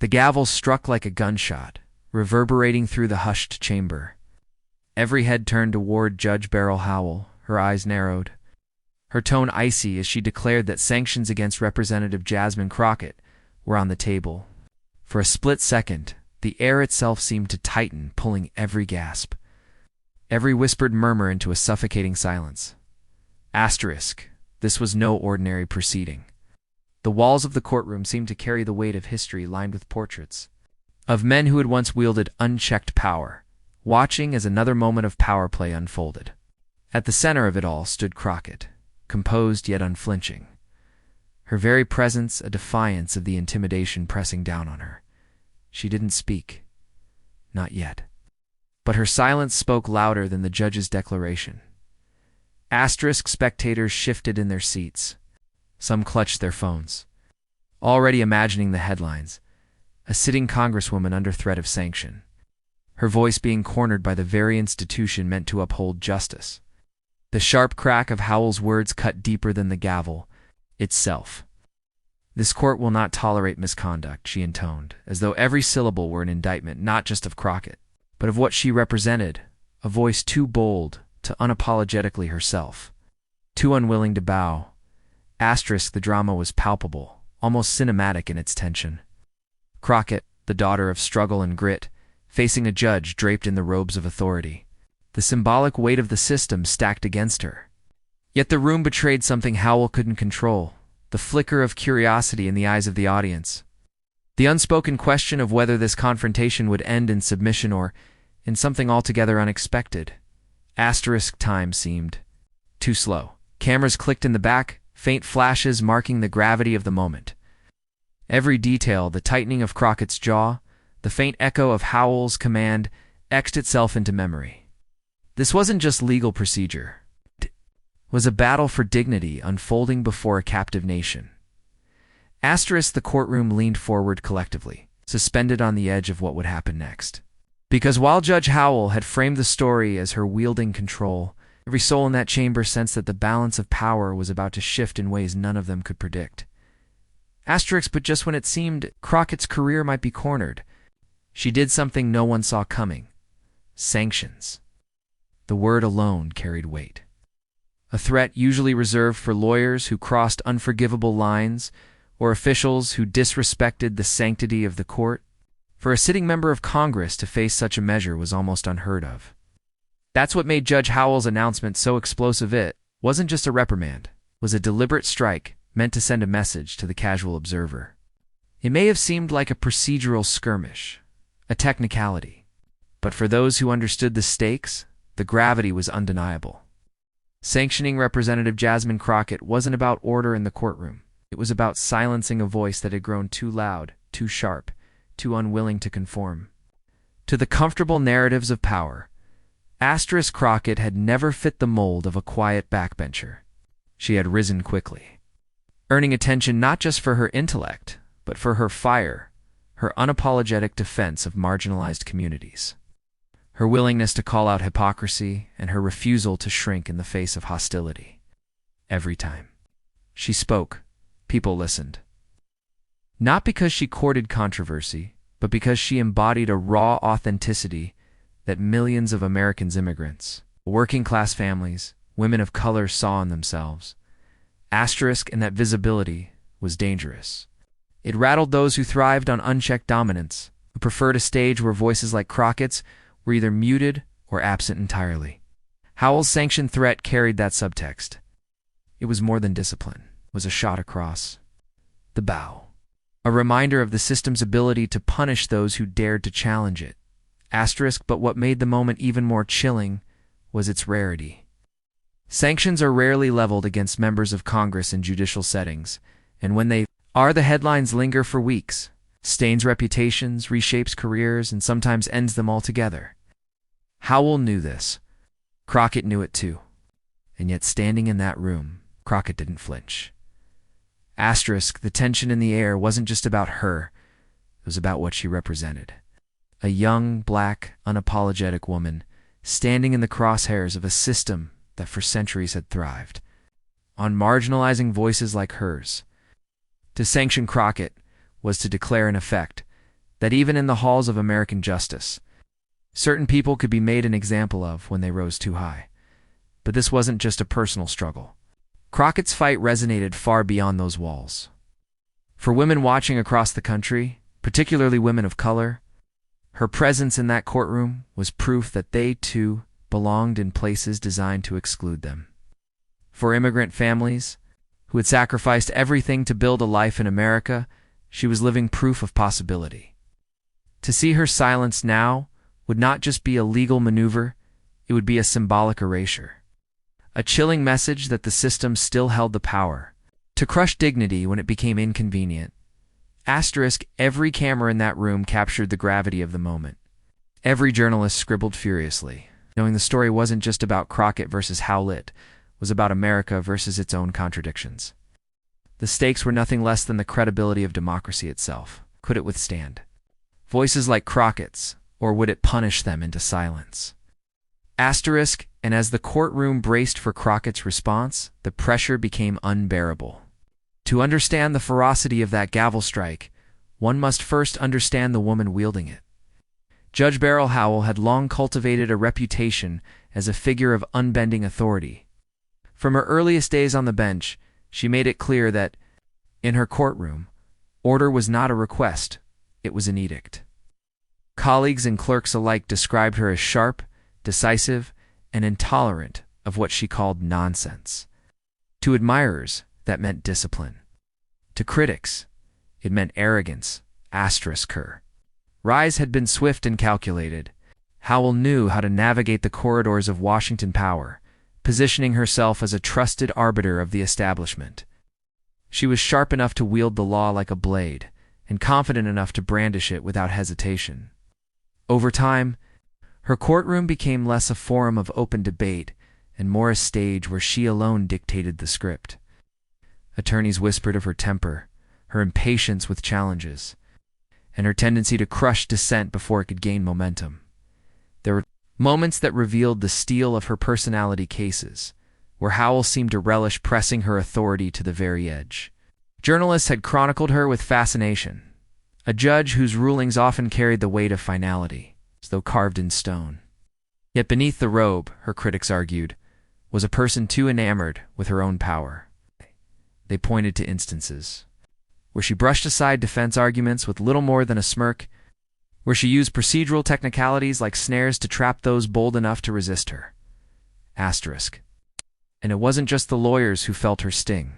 The gavel struck like a gunshot, reverberating through the hushed chamber. Every head turned toward Judge Beryl Howell, her eyes narrowed, her tone icy as she declared that sanctions against Representative Jasmine Crockett were on the table. For a split second, the air itself seemed to tighten, pulling every gasp, every whispered murmur into a suffocating silence. Asterisk. This was no ordinary proceeding. The walls of the courtroom seemed to carry the weight of history, lined with portraits of men who had once wielded unchecked power, watching as another moment of power play unfolded. At the center of it all stood Crockett, composed yet unflinching, her very presence a defiance of the intimidation pressing down on her. She didn't speak. Not yet. But her silence spoke louder than the judge's declaration. Asterisk spectators shifted in their seats. Some clutched their phones, already imagining the headlines. A sitting congresswoman under threat of sanction, her voice being cornered by the very institution meant to uphold justice. The sharp crack of Howell's words cut deeper than the gavel itself. This court will not tolerate misconduct, she intoned, as though every syllable were an indictment not just of Crockett, but of what she represented, a voice too bold to unapologetically herself, too unwilling to bow. Asterisk, the drama was palpable, almost cinematic in its tension. Crockett, the daughter of struggle and grit, facing a judge draped in the robes of authority, the symbolic weight of the system stacked against her. Yet the room betrayed something Howell couldn't control, the flicker of curiosity in the eyes of the audience, the unspoken question of whether this confrontation would end in submission or in something altogether unexpected. Asterisk, time seemed too slow. Cameras clicked in the back, faint flashes marking the gravity of the moment. Every detail, the tightening of Crockett's jaw, the faint echo of Howell's command, etched itself into memory. This wasn't just legal procedure. It was a battle for dignity unfolding before a captive nation. Asterisk, the courtroom leaned forward collectively, suspended on the edge of what would happen next. Because while Judge Howell had framed the story as her wielding control, every soul in that chamber sensed that the balance of power was about to shift in ways none of them could predict. Asterisk, but just when it seemed Crockett's career might be cornered, she did something no one saw coming. Sanctions. The word alone carried weight. A threat usually reserved for lawyers who crossed unforgivable lines or officials who disrespected the sanctity of the court. For a sitting member of Congress to face such a measure was almost unheard of. That's what made Judge Howell's announcement so explosive. It wasn't just a reprimand, it was a deliberate strike meant to send a message to the casual observer. It may have seemed like a procedural skirmish, a technicality, but for those who understood the stakes, the gravity was undeniable. Sanctioning Representative Jasmine Crockett wasn't about order in the courtroom. It was about silencing a voice that had grown too loud, too sharp, too unwilling to conform to the comfortable narratives of power. Asterisk, Crockett had never fit the mold of a quiet backbencher. She had risen quickly, earning attention not just for her intellect, but for her fire, her unapologetic defense of marginalized communities, her willingness to call out hypocrisy, and her refusal to shrink in the face of hostility. Every time she spoke, people listened. Not because she courted controversy, but because she embodied a raw authenticity that millions of Americans, immigrants, working-class families, women of color saw in themselves. Asterisk, and that visibility was dangerous. It rattled those who thrived on unchecked dominance, who preferred a stage where voices like Crockett's were either muted or absent entirely. Howell's sanctioned threat carried that subtext. It was more than discipline. It was a shot across the bow. A reminder of the system's ability to punish those who dared to challenge it. Asterisk, but what made the moment even more chilling was its rarity. Sanctions are rarely leveled against members of Congress in judicial settings, and when they are, the headlines linger for weeks, stains reputations, reshapes careers, and sometimes ends them altogether. Howell knew this. Crockett knew it too. And yet, standing in that room, Crockett didn't flinch. Asterisk, the tension in the air wasn't just about her, it was about what she represented. A young, black, unapologetic woman, standing in the crosshairs of a system that for centuries had thrived on marginalizing voices like hers. To sanction Crockett was to declare in effect that even in the halls of American justice, certain people could be made an example of when they rose too high. But this wasn't just a personal struggle. Crockett's fight resonated far beyond those walls. For women watching across the country, particularly women of color, her presence in that courtroom was proof that they, too, belonged in places designed to exclude them. For immigrant families, who had sacrificed everything to build a life in America, she was living proof of possibility. To see her silenced now would not just be a legal maneuver, it would be a symbolic erasure. A chilling message that the system still held the power to crush dignity when it became inconvenient. Asterisk, every camera in that room captured the gravity of the moment. Every journalist scribbled furiously, knowing the story wasn't just about Crockett versus Howell, it was about America versus its own contradictions. The stakes were nothing less than the credibility of democracy itself. Could it withstand voices like Crockett's, or would it punish them into silence? Asterisk, and as the courtroom braced for Crockett's response, the pressure became unbearable. To understand the ferocity of that gavel strike, one must first understand the woman wielding it. Judge Beryl Howell had long cultivated a reputation as a figure of unbending authority. From her earliest days on the bench, she made it clear that, in her courtroom, order was not a request, it was an edict. Colleagues and clerks alike described her as sharp, decisive, and intolerant of what she called nonsense. To admirers, that meant discipline. To critics, it meant arrogance, asterisk her. Rise had been swift and calculated. Howell knew how to navigate the corridors of Washington power, positioning herself as a trusted arbiter of the establishment. She was sharp enough to wield the law like a blade, and confident enough to brandish it without hesitation. Over time, her courtroom became less a forum of open debate and more a stage where she alone dictated the script. Attorneys whispered of her temper, her impatience with challenges, and her tendency to crush dissent before it could gain momentum. There were moments that revealed the steel of her personality cases, where Howell seemed to relish pressing her authority to the very edge. Journalists had chronicled her with fascination, a judge whose rulings often carried the weight of finality, as though carved in stone. Yet beneath the robe, her critics argued, was a person too enamored with her own power. They pointed to instances where she brushed aside defense arguments with little more than a smirk, where she used procedural technicalities like snares to trap those bold enough to resist her. Asterisk. And it wasn't just the lawyers who felt her sting.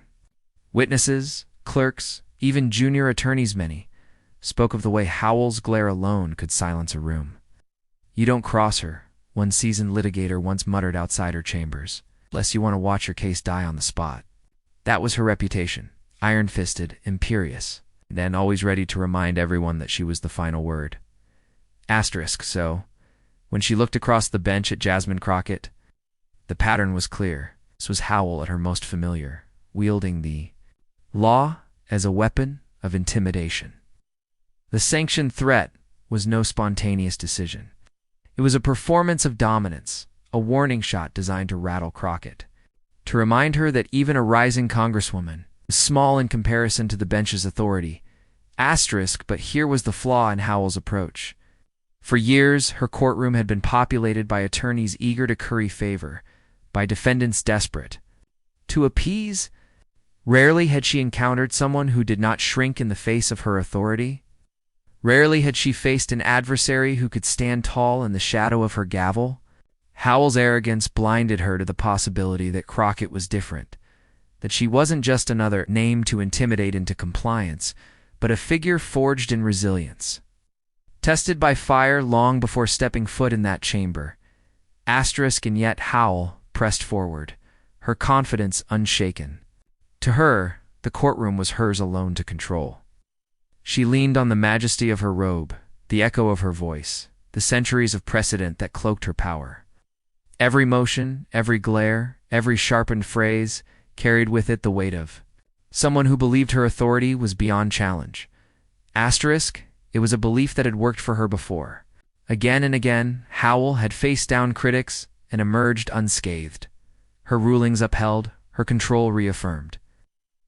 Witnesses, clerks, even junior attorneys many, spoke of the way Howell's glare alone could silence a room. "You don't cross her," one seasoned litigator once muttered outside her chambers, "lest you want to watch your case die on the spot." That was her reputation, iron-fisted, imperious, and always ready to remind everyone that she was the final word. Asterisk, so, when she looked across the bench at Jasmine Crockett, the pattern was clear. This was Howell at her most familiar, wielding the law as a weapon of intimidation. The sanctioned threat was no spontaneous decision. It was a performance of dominance, a warning shot designed to rattle Crockett, to remind her that even a rising congresswoman was small in comparison to the bench's authority. Asterisk, but here was the flaw in Howell's approach. For years, her courtroom had been populated by attorneys eager to curry favor, by defendants desperate to appease. Rarely had she encountered someone who did not shrink in the face of her authority. Rarely had she faced an adversary who could stand tall in the shadow of her gavel. Howell's arrogance blinded her to the possibility that Crockett was different, that she wasn't just another name to intimidate into compliance, but a figure forged in resilience. Tested by fire long before stepping foot in that chamber, asterisk, and yet Howell pressed forward, her confidence unshaken. To her, the courtroom was hers alone to control. She leaned on the majesty of her robe, the echo of her voice, the centuries of precedent that cloaked her power. Every motion, every glare, every sharpened phrase carried with it the weight of someone who believed her authority was beyond challenge. Asterisk, it was a belief that had worked for her before. Again and again, Howell had faced down critics and emerged unscathed, her rulings upheld, her control reaffirmed.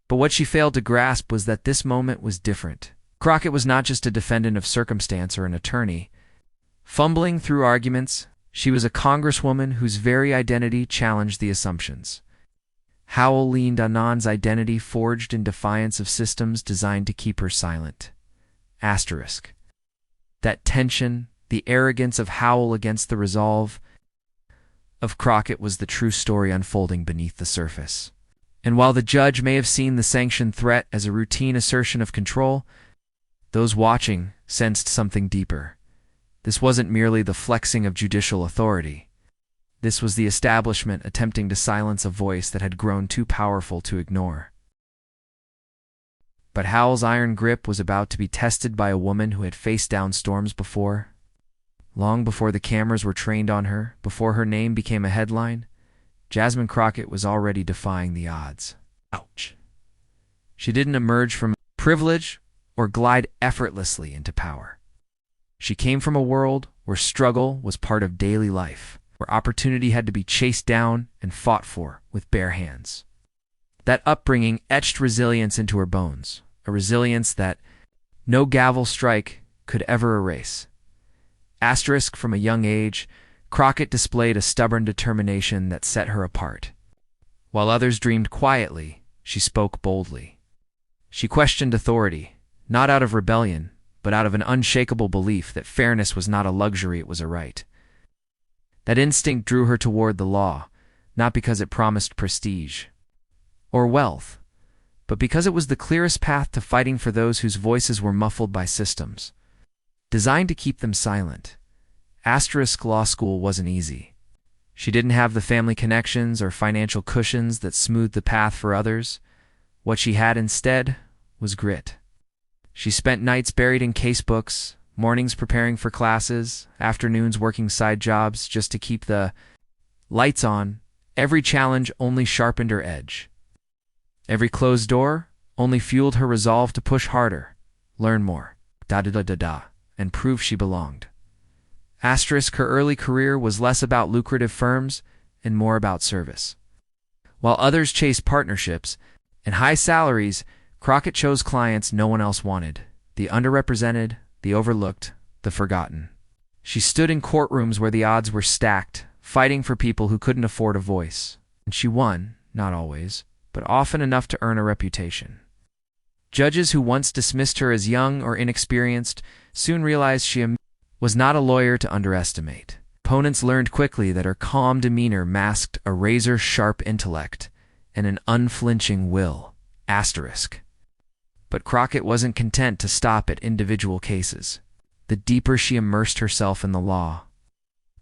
But what she failed to grasp was that this moment was different. Crockett was not just a defendant of circumstance or an attorney. Fumbling through arguments, she was a congresswoman whose very identity challenged the assumptions. Howell leaned on Non's identity forged in defiance of systems designed to keep her silent. Asterisk. That tension, the arrogance of Howell against the resolve of Crockett was the true story unfolding beneath the surface. And while the judge may have seen the sanctioned threat as a routine assertion of control, those watching sensed something deeper. This wasn't merely the flexing of judicial authority. This was the establishment attempting to silence a voice that had grown too powerful to ignore. But Howell's iron grip was about to be tested by a woman who had faced down storms before. Long before the cameras were trained on her, before her name became a headline, Jasmine Crockett was already defying the odds. Ouch. She didn't emerge from privilege or glide effortlessly into power. She came from a world where struggle was part of daily life, where opportunity had to be chased down and fought for with bare hands. That upbringing etched resilience into her bones, a resilience that no gavel strike could ever erase. Asterisk, from a young age, Crockett displayed a stubborn determination that set her apart. While others dreamed quietly, she spoke boldly. She questioned authority, not out of rebellion, but out of an unshakable belief that fairness was not a luxury, it was a right. That instinct drew her toward the law, not because it promised prestige or wealth, but because it was the clearest path to fighting for those whose voices were muffled by systems designed to keep them silent. Asterisk, law school wasn't easy. She didn't have the family connections or financial cushions that smoothed the path for others. What she had instead was grit. She spent nights buried in casebooks, mornings preparing for classes, afternoons working side jobs just to keep the lights on. Every challenge only sharpened her edge. Every closed door only fueled her resolve to push harder, learn more, and prove she belonged. Asterisk, her early career was less about lucrative firms and more about service. While others chased partnerships and high salaries, Crockett chose clients no one else wanted, the underrepresented, the overlooked, the forgotten. She stood in courtrooms where the odds were stacked, fighting for people who couldn't afford a voice. And she won, not always, but often enough to earn a reputation. Judges who once dismissed her as young or inexperienced soon realized she was not a lawyer to underestimate. Opponents learned quickly that her calm demeanor masked a razor-sharp intellect and an unflinching will. Asterisk. But Crockett wasn't content to stop at individual cases. The deeper she immersed herself in the law,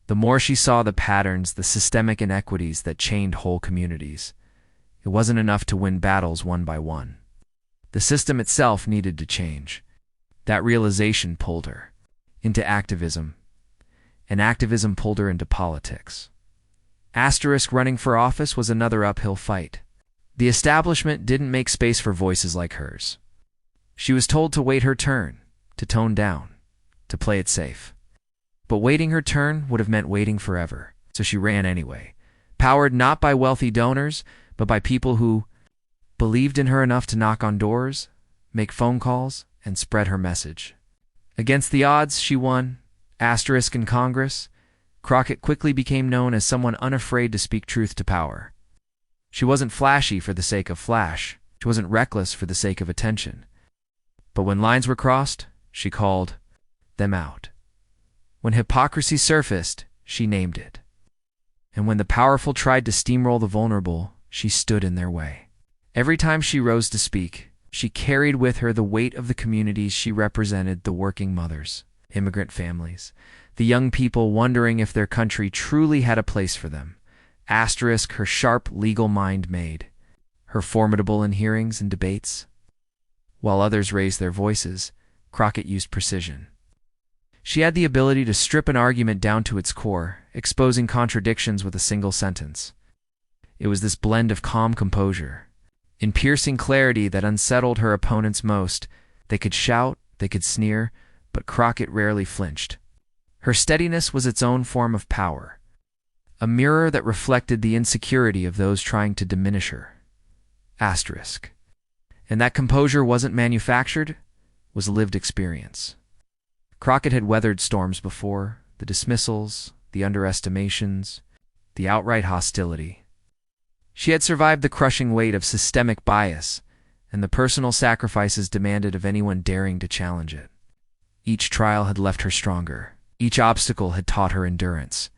the more she saw the patterns, the systemic inequities that chained whole communities. It wasn't enough to win battles one by one. The system itself needed to change. That realization pulled her into activism, and activism pulled her into politics. Asterisk, running for office was another uphill fight. The establishment didn't make space for voices like hers. She was told to wait her turn, to tone down, to play it safe. But waiting her turn would have meant waiting forever, so she ran anyway, powered not by wealthy donors, but by people who believed in her enough to knock on doors, make phone calls, and spread her message. Against the odds, she won. Asterisk, in Congress, Crockett quickly became known as someone unafraid to speak truth to power. She wasn't flashy for the sake of flash. She wasn't reckless for the sake of attention. But when lines were crossed, she called them out. When hypocrisy surfaced, she named it. And when the powerful tried to steamroll the vulnerable, she stood in their way. Every time she rose to speak, she carried with her the weight of the communities she represented, the working mothers, immigrant families, the young people wondering if their country truly had a place for them. Asterisk, her sharp legal mind made her formidable in hearings and debates. While others raised their voices, Crockett used precision. She had the ability to strip an argument down to its core, exposing contradictions with a single sentence. It was this blend of calm composure, in piercing clarity, that unsettled her opponents most. They could shout, they could sneer, but Crockett rarely flinched. Her steadiness was its own form of power, a mirror that reflected the insecurity of those trying to diminish her. Asterisk. And that composure wasn't manufactured, was lived experience. Crockett had weathered storms before, the dismissals, the underestimations, the outright hostility. She had survived the crushing weight of systemic bias and the personal sacrifices demanded of anyone daring to challenge it. Each trial had left her stronger. Each obstacle had taught her endurance.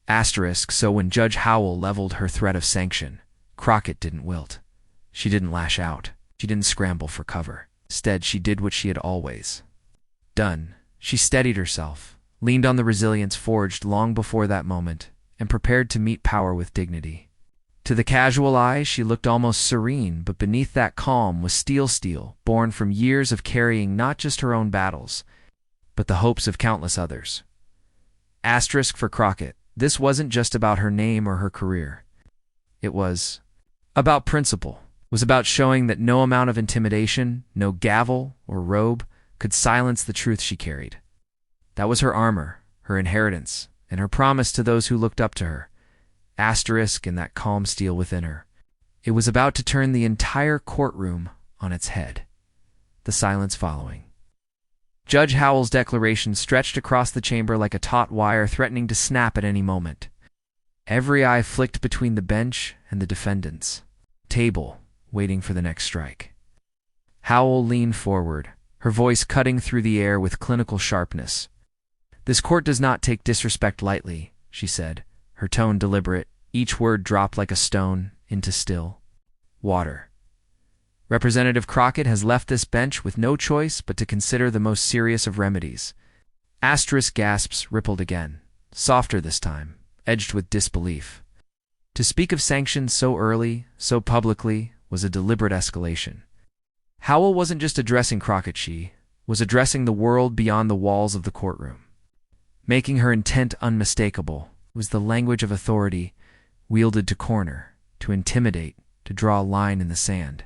So when Judge Howell leveled her threat of sanction, Crockett didn't wilt. She didn't lash out. She didn't scramble for cover. Instead, she did what she had always done. She steadied herself, leaned on the resilience forged long before that moment, and prepared to meet power with dignity. To the casual eye, she looked almost serene, but beneath that calm was steel, born from years of carrying not just her own battles, but the hopes of countless others. Asterisk for Crockett, this wasn't just about her name or her career. It was about principle. It was about showing that no amount of intimidation, no gavel or robe, could silence the truth she carried. That was her armor, her inheritance, and her promise to those who looked up to her. Asterisk in that calm steel within her. It was about to turn the entire courtroom on its head. The silence following. Judge Howell's declaration stretched across the chamber like a taut wire threatening to snap at any moment. Every eye flicked between the bench and the defendant's table, waiting for the next strike. Howell leaned forward, her voice cutting through the air with clinical sharpness. "This court does not take disrespect lightly," she said, her tone deliberate, each word dropped like a stone into still water. "Representative Crockett has left this bench with no choice but to consider the most serious of remedies." Asterisk gasps rippled again, softer this time, edged with disbelief. To speak of sanctions so early, so publicly, was a deliberate escalation. Howell wasn't just addressing Crockett, she was addressing the world beyond the walls of the courtroom. Making her intent unmistakable was the language of authority wielded to corner, to intimidate, to draw a line in the sand.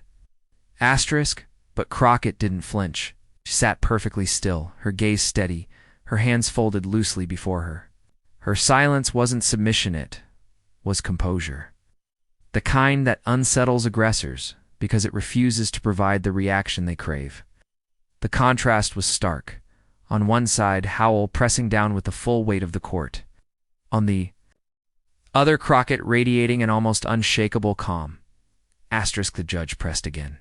Asterisk, but Crockett didn't flinch. She sat perfectly still, her gaze steady, her hands folded loosely before her. Her silence wasn't submission, it was composure. The kind that unsettles aggressors because it refuses to provide the reaction they crave. The contrast was stark. On one side, Howell pressing down with the full weight of the court. On the other, Crockett radiating an almost unshakable calm. Asterisk, the judge pressed again.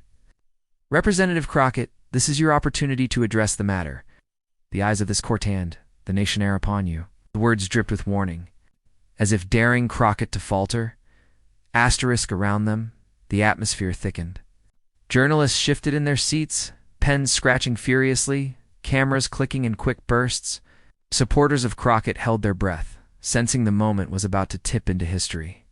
"Representative Crockett, this is your opportunity to address the matter. The eyes of this court and the nation are upon you." The words dripped with warning, as if daring Crockett to falter. Asterisk around them, the atmosphere thickened. Journalists shifted in their seats, pens scratching furiously, cameras clicking in quick bursts. Supporters of Crockett held their breath, sensing the moment was about to tip into history.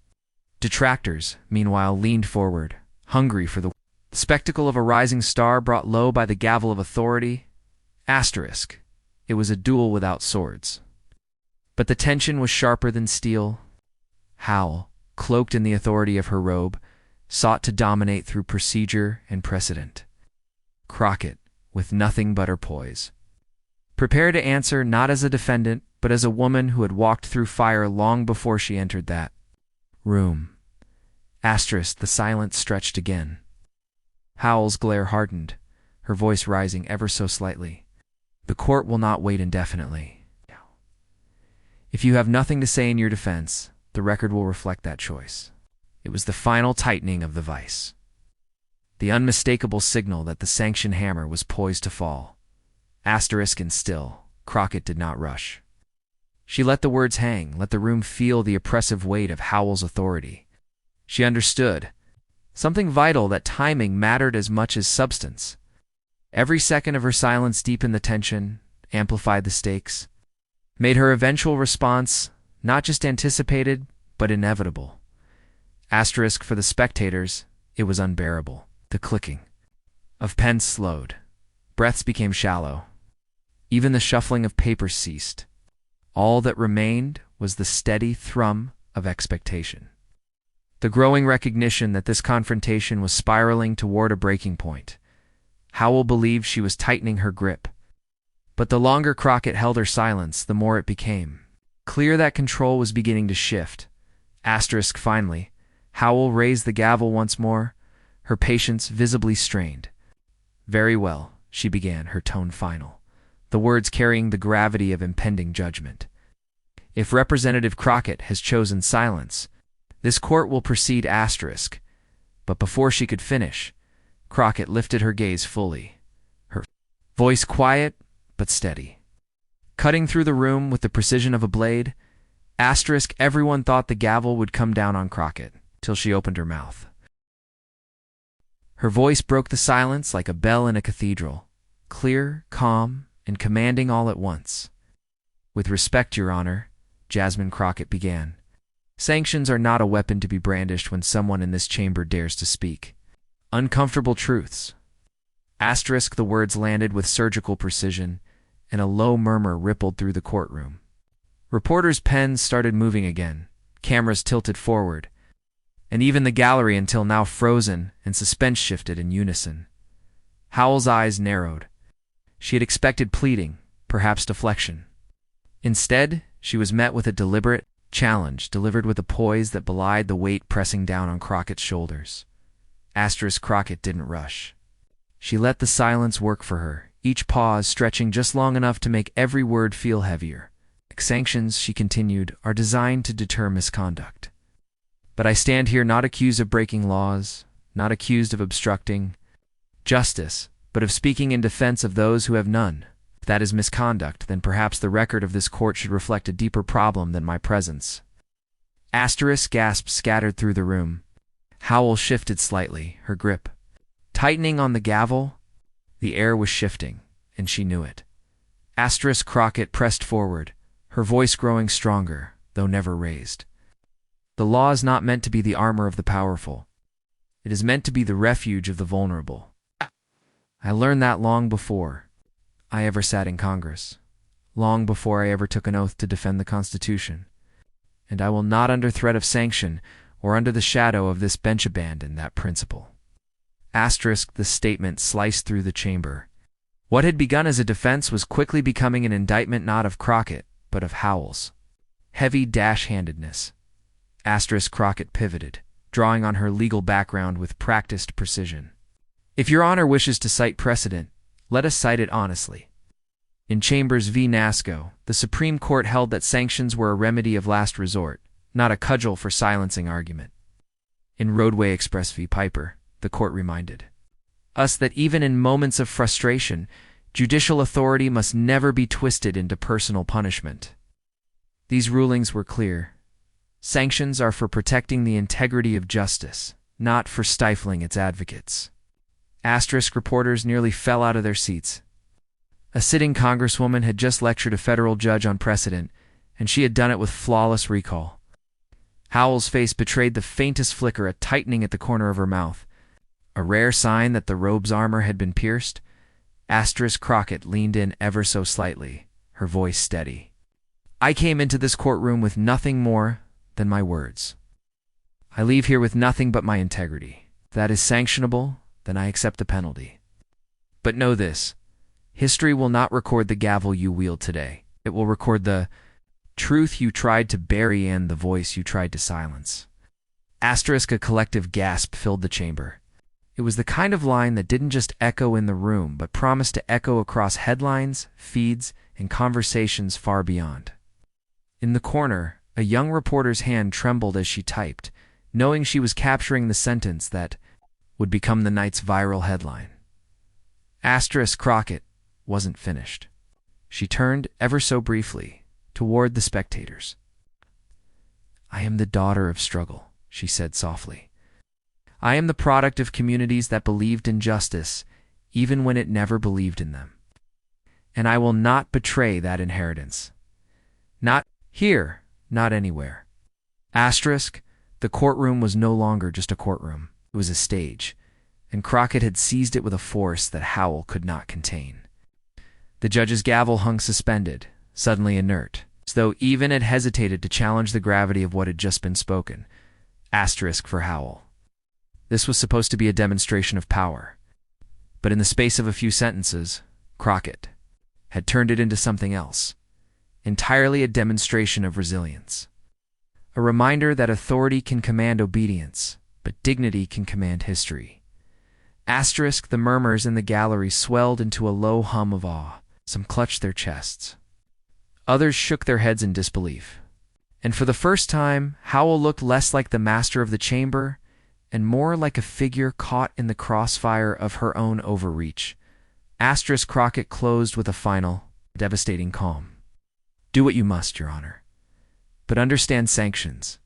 Detractors, meanwhile, leaned forward, hungry for the spectacle of a rising star brought low by the gavel of authority. Asterisk. It was a duel without swords. But the tension was sharper than steel. Howell, cloaked in the authority of her robe, sought to dominate through procedure and precedent. Crockett, with nothing but her poise. Prepare to answer not as a defendant, but as a woman who had walked through fire long before she entered that room. Asterisk, the silence stretched again. Howell's glare hardened, her voice rising ever so slightly. "The court will not wait indefinitely. If you have nothing to say in your defense, the record will reflect that choice." It was the final tightening of the vice. The unmistakable signal that the sanction hammer was poised to fall. Asterisk, and still, Crockett did not rush. She let the words hang, let the room feel the oppressive weight of Howell's authority. She understood. Something vital, that timing mattered as much as substance. Every second of her silence deepened the tension, amplified the stakes, made her eventual response not just anticipated, but inevitable. Asterisk, for the spectators, it was unbearable. The clicking of pens slowed. Breaths became shallow. Even the shuffling of papers ceased. All that remained was the steady thrum of expectation. The growing recognition that this confrontation was spiraling toward a breaking point. Howell believed she was tightening her grip. But the longer Crockett held her silence, the more it became clear that control was beginning to shift. Asterisk, finally, Howell raised the gavel once more, her patience visibly strained. "Very well, she began, her tone final, the words carrying the gravity of impending judgment. If Representative Crockett has chosen silence, this court will proceed asterisk. But before she could finish, Crockett lifted her gaze fully, her voice quiet but steady. Cutting through the room with the precision of a blade, asterisk, everyone thought the gavel would come down on Crockett, till she opened her mouth. Her voice broke the silence like a bell in a cathedral, clear, calm, and commanding all at once. With respect, Your Honor, Jasmine Crockett began. Sanctions are not a weapon to be brandished when someone in this chamber dares to speak. Uncomfortable truths. Asterisk, the words landed with surgical precision, and a low murmur rippled through the courtroom. Reporters' pens started moving again, cameras tilted forward, and even the gallery, until now frozen and suspense, shifted in unison. Howell's eyes narrowed. She had expected pleading, perhaps deflection. Instead, she was met with a deliberate challenge delivered with a poise that belied the weight pressing down on Crockett's shoulders. Asterisk, Crockett didn't rush. She let the silence work for her, each pause stretching just long enough to make every word feel heavier. Sanctions, she continued, are designed to deter misconduct. But I stand here not accused of breaking laws, not accused of obstructing justice, but of speaking in defense of those who have none. If that is misconduct, then perhaps the record of this court should reflect a deeper problem than my presence. Asterisk, gasps scattered through the room. Howell shifted slightly, her grip tightening on the gavel. The air was shifting, and she knew it. Asterisk, Crockett pressed forward, her voice growing stronger, though never raised. The law is not meant to be the armor of the powerful. It is meant to be the refuge of the vulnerable. I learned that long before I ever sat in Congress, long before I ever took an oath to defend the Constitution. And I will not, under threat of sanction or under the shadow of this bench, abandon that principle. Asterisk, the statement sliced through the chamber. What had begun as a defense was quickly becoming an indictment, not of Crockett, but of Howell's heavy dash-handedness. Asterisk, Crockett pivoted, drawing on her legal background with practiced precision. If Your Honor wishes to cite precedent, let us cite it honestly. In Chambers v. Nasco, the Supreme Court held that sanctions were a remedy of last resort, not a cudgel for silencing argument. In Roadway Express v. Piper, the court reminded us that even in moments of frustration, judicial authority must never be twisted into personal punishment. These rulings were clear. Sanctions are for protecting the integrity of justice, not for stifling its advocates. Asterisk, reporters nearly fell out of their seats. A sitting congresswoman had just lectured a federal judge on precedent, and she had done it with flawless recall. Howell's face betrayed the faintest flicker, a tightening at the corner of her mouth, a rare sign that the robe's armor had been pierced. Asterisk, Crockett leaned in ever so slightly, her voice steady. I came into this courtroom with nothing more than my words. I leave here with nothing but my integrity. If that is sanctionable, then I accept the penalty. But know this, history will not record the gavel you wield today. It will record the truth you tried to bury and the voice you tried to silence. Asterisk, a collective gasp filled the chamber. It was the kind of line that didn't just echo in the room, but promised to echo across headlines, feeds, and conversations far beyond. In the corner, a young reporter's hand trembled as she typed, knowing she was capturing the sentence that would become the night's viral headline. Asterisk, Crockett wasn't finished. She turned, ever so briefly, toward the spectators. I am the daughter of struggle, she said softly. I am the product of communities that believed in justice, even when it never believed in them. And I will not betray that inheritance. Not here, not anywhere. Asterisk, the courtroom was no longer just a courtroom. It was a stage, and Crockett had seized it with a force that Howell could not contain. The judge's gavel hung suspended, suddenly inert, as though even it hesitated to challenge the gravity of what had just been spoken. Asterisk for Howell. This was supposed to be a demonstration of power. But in the space of a few sentences, Crockett had turned it into something else, entirely a demonstration of resilience. A reminder that authority can command obedience, but dignity can command history. Asterisk, the murmurs in the gallery swelled into a low hum of awe. Some clutched their chests. Others shook their heads in disbelief. And for the first time, Howell looked less like the master of the chamber and more like a figure caught in the crossfire of her own overreach. Asterisk, Crockett closed with a final, devastating calm. Do what you must, Your Honor. But understand sanctions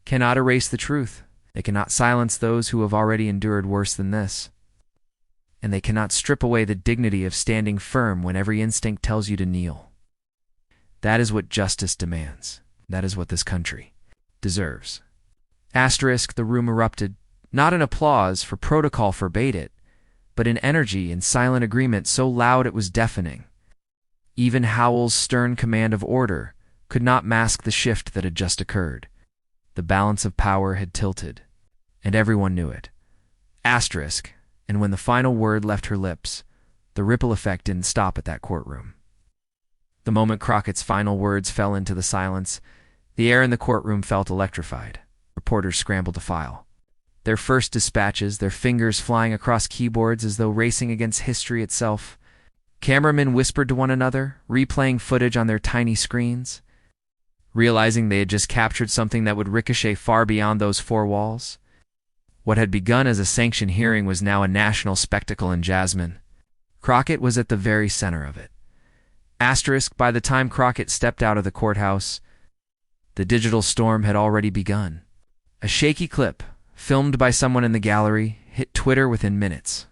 cannot erase the truth. They cannot silence those who have already endured worse than this. And they cannot strip away the dignity of standing firm when every instinct tells you to kneel. That is what justice demands. That is what this country deserves. Asterisk, the room erupted, not in applause, for protocol forbade it, but in energy and silent agreement so loud it was deafening. Even Howell's stern command of order could not mask the shift that had just occurred. The balance of power had tilted, and everyone knew it. Asterisk, and when the final word left her lips, the ripple effect didn't stop at that courtroom. The moment Crockett's final words fell into the silence, the air in the courtroom felt electrified. Reporters scrambled to file their first dispatches, their fingers flying across keyboards as though racing against history itself. Cameramen whispered to one another, replaying footage on their tiny screens, realizing they had just captured something that would ricochet far beyond those four walls. What had begun as a sanctioned hearing was now a national spectacle in Jasmine. Crockett was at the very center of it. Asterisk, by the time Crockett stepped out of the courthouse, the digital storm had already begun. A shaky clip, filmed by someone in the gallery, hit Twitter within minutes.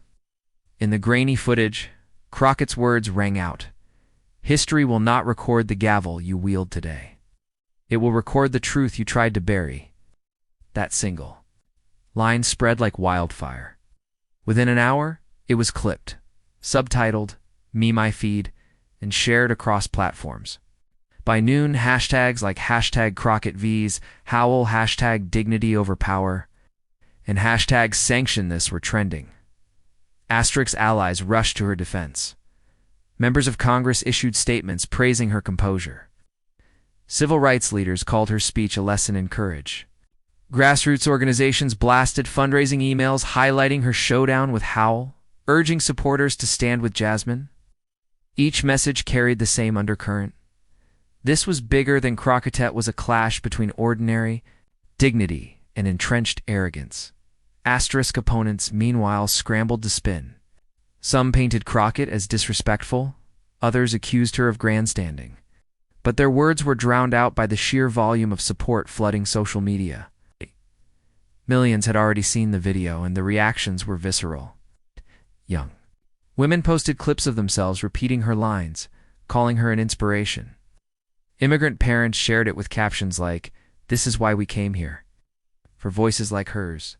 In the grainy footage, Crockett's words rang out. History will not record the gavel you wield today. It will record the truth you tried to bury. That single line spread like wildfire. Within an hour, it was clipped, subtitled, Me My Feed, and shared across platforms. By noon, hashtags like hashtag CrockettVs, Howell, hashtag Dignity Over Power, and hashtag Sanction This were trending. Asterisk's allies rushed to her defense. Members of Congress issued statements praising her composure. Civil rights leaders called her speech a lesson in courage. Grassroots organizations blasted fundraising emails highlighting her showdown with Howell, urging supporters to stand with Jasmine. Each message carried the same undercurrent. This was bigger than Crockett was a clash between ordinary dignity and entrenched arrogance. Asterisk opponents, meanwhile, scrambled to spin. Some painted Crockett as disrespectful, others accused her of grandstanding. But their words were drowned out by the sheer volume of support flooding social media. Millions had already seen the video, and the reactions were visceral. Young women posted clips of themselves repeating her lines, calling her an inspiration. Immigrant parents shared it with captions like, "This is why we came here," for voices like hers.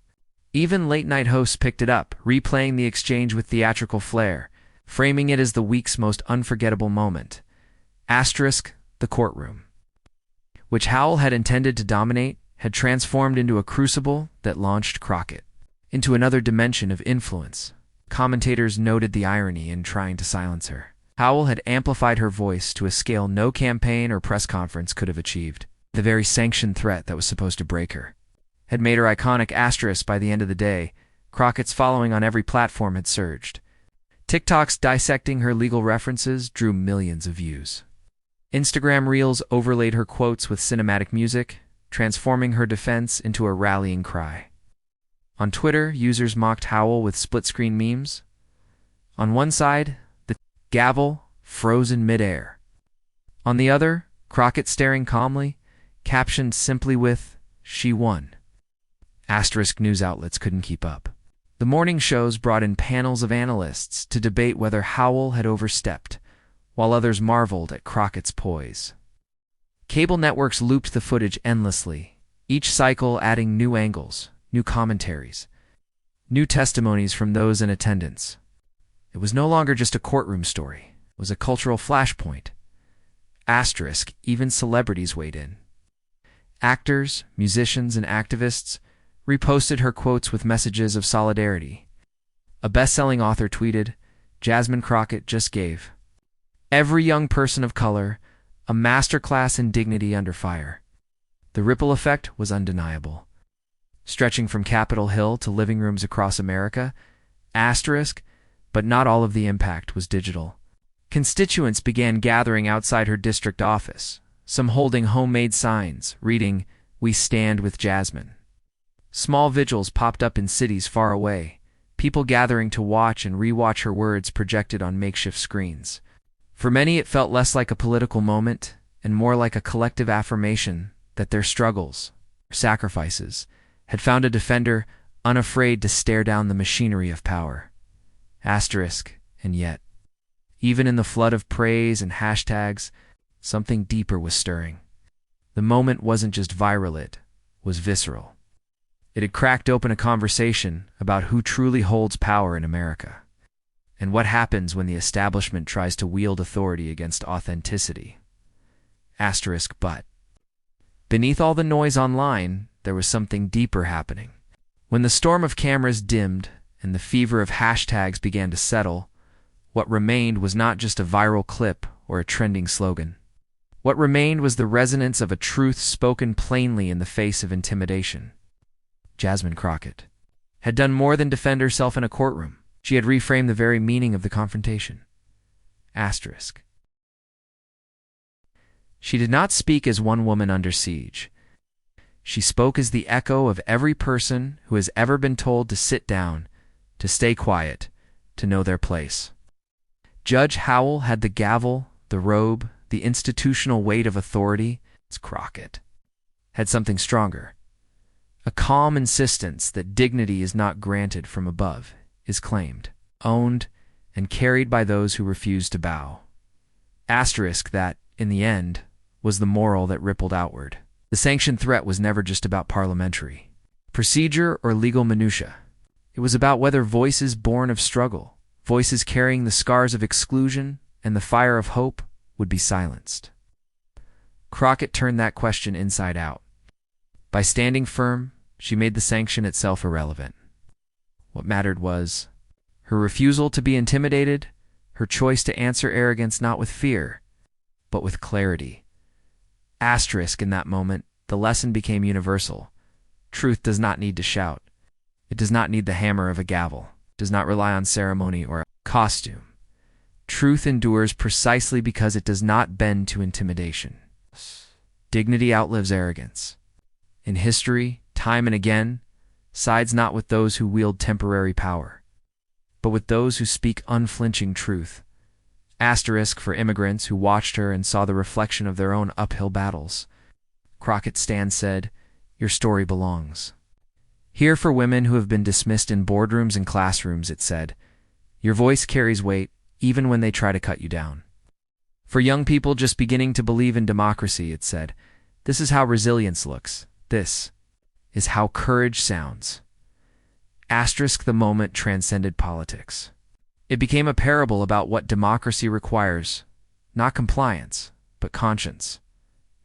Even late-night hosts picked it up, replaying the exchange with theatrical flair, framing it as the week's most unforgettable moment. Asterisk, the courtroom, which Howell had intended to dominate, had transformed into a crucible that launched Crockett into another dimension of influence. Commentators noted the irony in trying to silence her. Howell had amplified her voice to a scale no campaign or press conference could have achieved. The very sanctioned threat that was supposed to break her had made her iconic. Asterisk, by the end of the day, Crockett's following on every platform had surged. TikToks dissecting her legal references drew millions of views. Instagram Reels overlaid her quotes with cinematic music, transforming her defense into a rallying cry. On Twitter, users mocked Howell with split-screen memes. On one side, the gavel frozen midair. On the other, Crockett staring calmly, captioned simply with, "She won." Asterisk news outlets couldn't keep up. The morning shows brought in panels of analysts to debate whether Howell had overstepped, while others marveled at Crockett's poise. Cable networks looped the footage endlessly, each cycle adding new angles, new commentaries, new testimonies from those in attendance. It was no longer just a courtroom story. It was a cultural flashpoint. Asterisk, even celebrities weighed in. Actors, musicians, and activists reposted her quotes with messages of solidarity. A best-selling author tweeted, "Jasmine Crockett just gave every young person of color a masterclass in dignity under fire." The ripple effect was undeniable. Stretching from Capitol Hill to living rooms across America, Asterisk, but not all of the impact was digital. Constituents began gathering outside her district office, some holding homemade signs, reading, "We stand with Jasmine." Small vigils popped up in cities far away, people gathering to watch and re-watch her words projected on makeshift screens. For many, it felt less like a political moment and more like a collective affirmation that their struggles, sacrifices, had found a defender unafraid to stare down the machinery of power. Asterisk, and yet, even in the flood of praise and hashtags, something deeper was stirring. The moment wasn't just viral, it was visceral. It had cracked open a conversation about who truly holds power in America, and what happens when the establishment tries to wield authority against authenticity. Asterisk, but beneath all the noise online, there was something deeper happening. When the storm of cameras dimmed and the fever of hashtags began to settle, what remained was not just a viral clip or a trending slogan. What remained was the resonance of a truth spoken plainly in the face of intimidation. Jasmine Crockett had done more than defend herself in a courtroom. She had reframed the very meaning of the confrontation. Asterisk. She did not speak as one woman under siege. She spoke as the echo of every person who has ever been told to sit down, to stay quiet, to know their place. Judge Howell had the gavel, the robe, the institutional weight of authority. Crockett had something stronger. A calm insistence that dignity is not granted from above, is claimed, owned, and carried by those who refuse to bow. Asterisk that, in the end, was the moral that rippled outward. The sanctioned threat was never just about parliamentary procedure or legal minutia. It was about whether voices born of struggle, voices carrying the scars of exclusion and the fire of hope, would be silenced. Crockett turned that question inside out. By standing firm, she made the sanction itself irrelevant. What mattered was her refusal to be intimidated, her choice to answer arrogance not with fear, but with clarity. Asterisk, in that moment, the lesson became universal. Truth does not need to shout. It does not need the hammer of a gavel. It does not rely on ceremony or costume. Truth endures precisely because it does not bend to intimidation. Dignity outlives arrogance. In history, time and again, sides not with those who wield temporary power, but with those who speak unflinching truth. Asterisk for immigrants who watched her and saw the reflection of their own uphill battles. Crockett's stand said, "Your story belongs." Here for women who have been dismissed in boardrooms and classrooms, it said, "Your voice carries weight even when they try to cut you down." For young people just beginning to believe in democracy, it said, "This is how resilience looks. This is how courage sounds." Asterisk, the moment transcended politics. It became a parable about what democracy requires, not compliance, but conscience,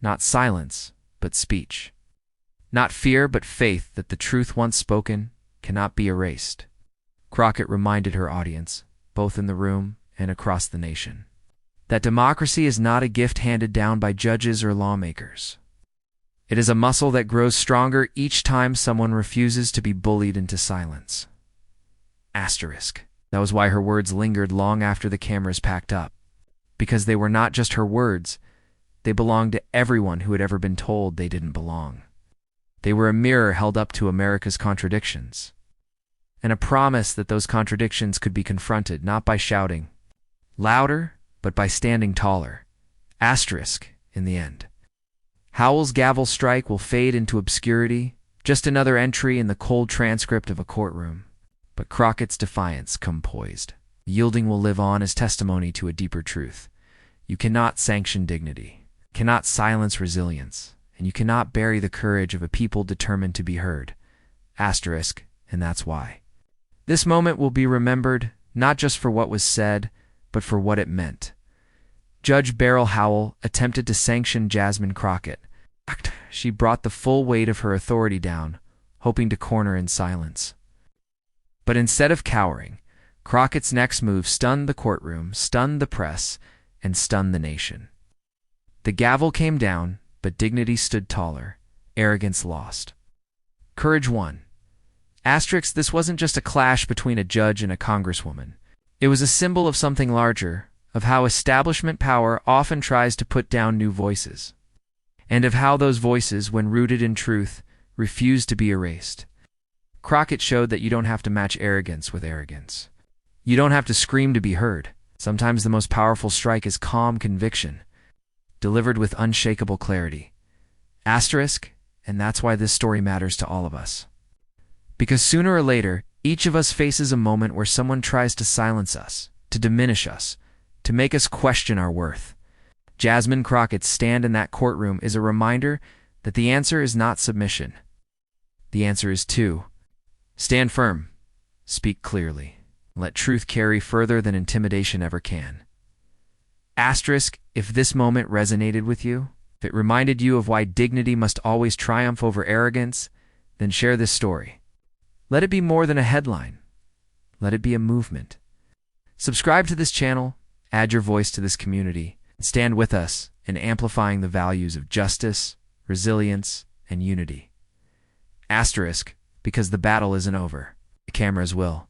not silence, but speech, not fear, but faith that the truth once spoken cannot be erased. Crockett reminded her audience, both in the room and across the nation, that democracy is not a gift handed down by judges or lawmakers. It is a muscle that grows stronger each time someone refuses to be bullied into silence. Asterisk. That was why her words lingered long after the cameras packed up. Because they were not just her words, they belonged to everyone who had ever been told they didn't belong. They were a mirror held up to America's contradictions, and a promise that those contradictions could be confronted not by shouting louder, but by standing taller. Asterisk, in the end. Howell's gavel strike will fade into obscurity, just another entry in the cold transcript of a courtroom. But Crockett's defiance come poised. Yielding will live on as testimony to a deeper truth. You cannot sanction dignity, cannot silence resilience, and you cannot bury the courage of a people determined to be heard. Asterisk, and that's why. This moment will be remembered not just for what was said, but for what it meant. Judge Beryl Howell attempted to sanction Jasmine Crockett. She brought the full weight of her authority down, hoping to corner in silence. But instead of cowering, Crockett's next move stunned the courtroom, stunned the press, and stunned the nation. The gavel came down, but dignity stood taller, arrogance lost. Courage won. Asterisk, this wasn't just a clash between a judge and a congresswoman. It was a symbol of something larger, of how establishment power often tries to put down new voices, and of how those voices, when rooted in truth, refuse to be erased. Crockett showed that you don't have to match arrogance with arrogance. You don't have to scream to be heard. Sometimes the most powerful strike is calm conviction, delivered with unshakable clarity. Asterisk, and that's why this story matters to all of us. Because sooner or later, each of us faces a moment where someone tries to silence us, to diminish us, to make us question our worth. Jasmine Crockett's stand in that courtroom is a reminder that the answer is not submission. The answer is to stand firm, speak clearly, let truth carry further than intimidation ever can. Asterisk, if this moment resonated with you, if it reminded you of why dignity must always triumph over arrogance, then share this story. Let it be more than a headline. Let it be a movement. Subscribe to this channel, add your voice to this community, and stand with us in amplifying the values of justice, resilience, and unity. Asterisk, because the battle isn't over. The cameras will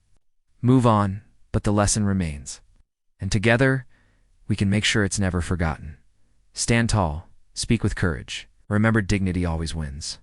move on, but the lesson remains. And together, we can make sure it's never forgotten. Stand tall, speak with courage. Remember, dignity always wins.